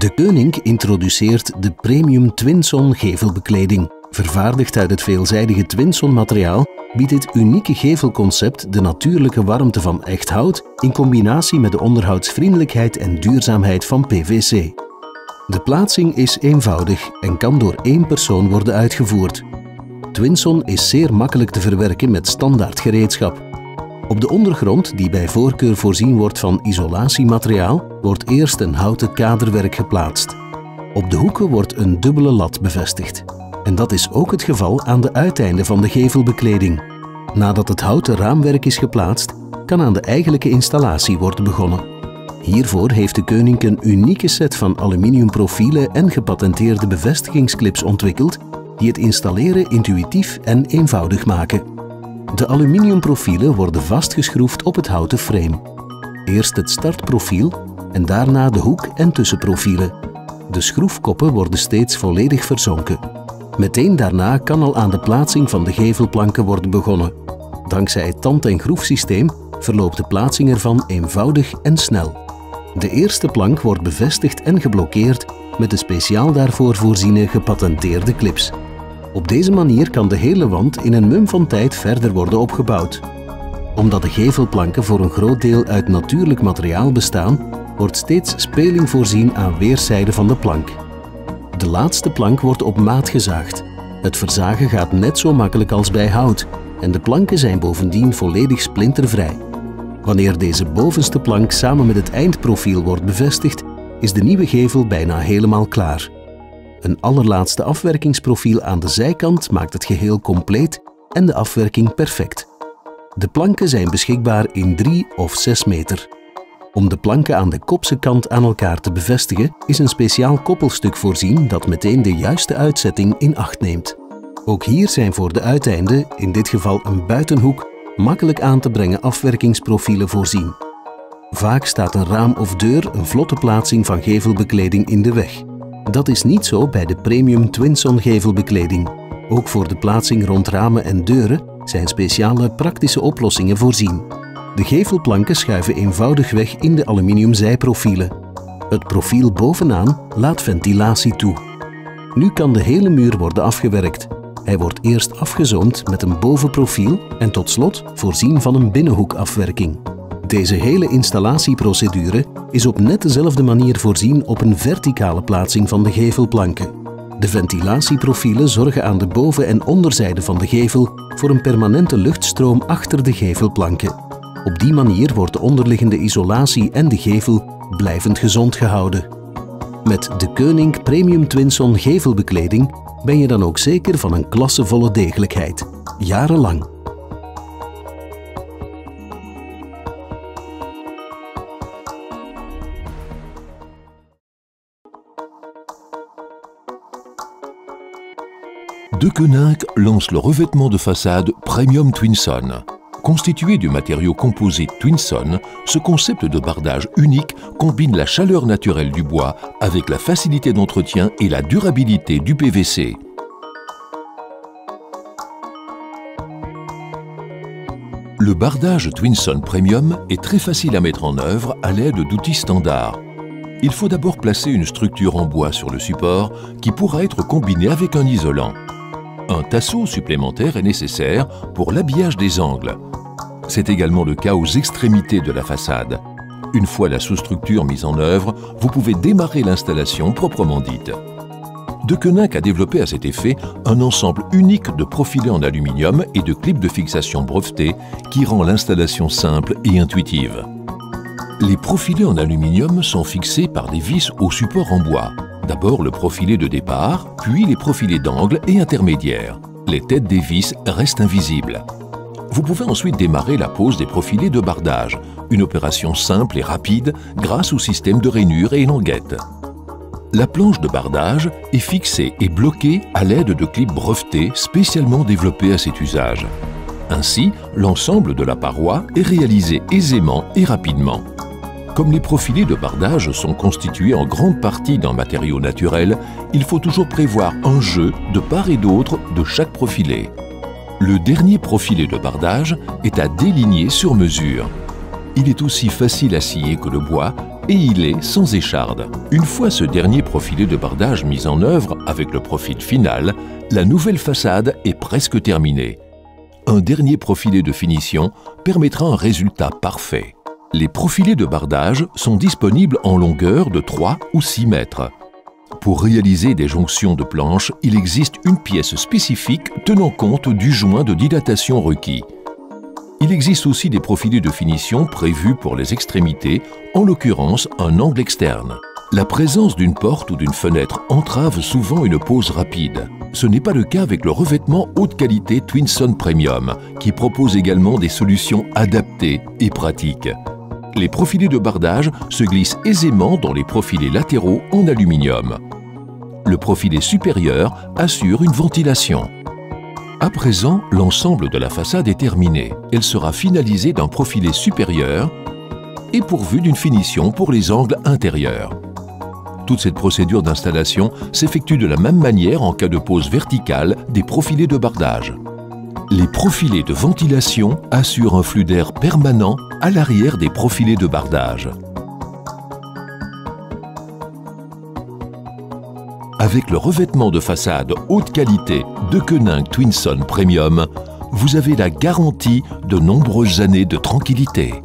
De Koning introduceert de Premium Twinson gevelbekleding. Vervaardigd uit het veelzijdige Twinson materiaal biedt dit unieke gevelconcept de natuurlijke warmte van echt hout in combinatie met de onderhoudsvriendelijkheid en duurzaamheid van PVC. De plaatsing is eenvoudig en kan door één persoon worden uitgevoerd. Twinson is zeer makkelijk te verwerken met standaard gereedschap. Op de ondergrond, die bij voorkeur voorzien wordt van isolatiemateriaal, wordt eerst een houten kaderwerk geplaatst. Op de hoeken wordt een dubbele lat bevestigd. En dat is ook het geval aan de uiteinden van de gevelbekleding. Nadat het houten raamwerk is geplaatst, kan aan de eigenlijke installatie worden begonnen. Hiervoor heeft de Koning een unieke set van aluminiumprofielen en gepatenteerde bevestigingsclips ontwikkeld die het installeren intuïtief en eenvoudig maken. De aluminiumprofielen worden vastgeschroefd op het houten frame. Eerst het startprofiel en daarna de hoek- en tussenprofielen. De schroefkoppen worden steeds volledig verzonken. Meteen daarna kan al aan de plaatsing van de gevelplanken worden begonnen. Dankzij het tand- en groefsysteem verloopt de plaatsing ervan eenvoudig en snel. De eerste plank wordt bevestigd en geblokkeerd met de speciaal daarvoor voorziene gepatenteerde clips. Op deze manier kan de hele wand in een mum van tijd verder worden opgebouwd. Omdat de gevelplanken voor een groot deel uit natuurlijk materiaal bestaan, wordt steeds speling voorzien aan weerszijden van de plank. De laatste plank wordt op maat gezaagd. Het verzagen gaat net zo makkelijk als bij hout en de planken zijn bovendien volledig splintervrij. Wanneer deze bovenste plank samen met het eindprofiel wordt bevestigd, is de nieuwe gevel bijna helemaal klaar. Een allerlaatste afwerkingsprofiel aan de zijkant maakt het geheel compleet en de afwerking perfect. De planken zijn beschikbaar in 3 of 6 meter. Om de planken aan de kopse kant aan elkaar te bevestigen, is een speciaal koppelstuk voorzien dat meteen de juiste uitzetting in acht neemt. Ook hier zijn voor de uiteinden, in dit geval een buitenhoek, makkelijk aan te brengen afwerkingsprofielen voorzien. Vaak staat een raam of deur een vlotte plaatsing van gevelbekleding in de weg. Dat is niet zo bij de Premium Twinson gevelbekleding. Ook voor de plaatsing rond ramen en deuren zijn speciale praktische oplossingen voorzien. De gevelplanken schuiven eenvoudig weg in de aluminium zijprofielen. Het profiel bovenaan laat ventilatie toe. Nu kan de hele muur worden afgewerkt. Hij wordt eerst afgezoomd met een bovenprofiel en tot slot voorzien van een binnenhoekafwerking. Deze hele installatieprocedure is op net dezelfde manier voorzien op een verticale plaatsing van de gevelplanken. De ventilatieprofielen zorgen aan de boven- en onderzijde van de gevel voor een permanente luchtstroom achter de gevelplanken. Op die manier wordt de onderliggende isolatie en de gevel blijvend gezond gehouden. Met de Koning Premium Twinson gevelbekleding ben je dan ook zeker van een klassevolle degelijkheid. Jarenlang. De Koning lance le revêtement de façade Premium Twinson. Constitué du matériau composite Twinson, ce concept de bardage unique combine la chaleur naturelle du bois avec la facilité d'entretien et la durabilité du PVC. Le bardage Twinson Premium est très facile à mettre en œuvre à l'aide d'outils standards. Il faut d'abord placer une structure en bois sur le support qui pourra être combinée avec un isolant. Un tasseau supplémentaire est nécessaire pour l'habillage des angles. C'est également le cas aux extrémités de la façade. Une fois la sous-structure mise en œuvre, vous pouvez démarrer l'installation proprement dite. De Koning a développé à cet effet un ensemble unique de profilés en aluminium et de clips de fixation brevetés qui rend l'installation simple et intuitive. Les profilés en aluminium sont fixés par des vis au support en bois. D'abord le profilé de départ, puis les profilés d'angle et intermédiaires. Les têtes des vis restent invisibles. Vous pouvez ensuite démarrer la pose des profilés de bardage, une opération simple et rapide grâce au système de rainure et languettes. La planche de bardage est fixée et bloquée à l'aide de clips brevetés spécialement développés à cet usage. Ainsi, l'ensemble de la paroi est réalisé aisément et rapidement. Comme les profilés de bardage sont constitués en grande partie d'un matériau naturel, il faut toujours prévoir un jeu de part et d'autre de chaque profilé. Le dernier profilé de bardage est à déligner sur mesure. Il est aussi facile à scier que le bois et il est sans écharde. Une fois ce dernier profilé de bardage mis en œuvre avec le profil final, la nouvelle façade est presque terminée. Un dernier profilé de finition permettra un résultat parfait. Les profilés de bardage sont disponibles en longueur de 3 ou 6 mètres. Pour réaliser des jonctions de planches, il existe une pièce spécifique tenant compte du joint de dilatation requis. Il existe aussi des profilés de finition prévus pour les extrémités, en l'occurrence un angle externe. La présence d'une porte ou d'une fenêtre entrave souvent une pose rapide. Ce n'est pas le cas avec le revêtement haute qualité Twinson Premium, qui propose également des solutions adaptées et pratiques. Les profilés de bardage se glissent aisément dans les profilés latéraux en aluminium. Le profilé supérieur assure une ventilation. À présent, l'ensemble de la façade est terminé. Elle sera finalisée d'un profilé supérieur et pourvue d'une finition pour les angles intérieurs. Toute cette procédure d'installation s'effectue de la même manière en cas de pose verticale des profilés de bardage. Les profilés de ventilation assurent un flux d'air permanent à l'arrière des profilés de bardage. Avec le revêtement de façade haute qualité de Koenig Twinson Premium, vous avez la garantie de nombreuses années de tranquillité.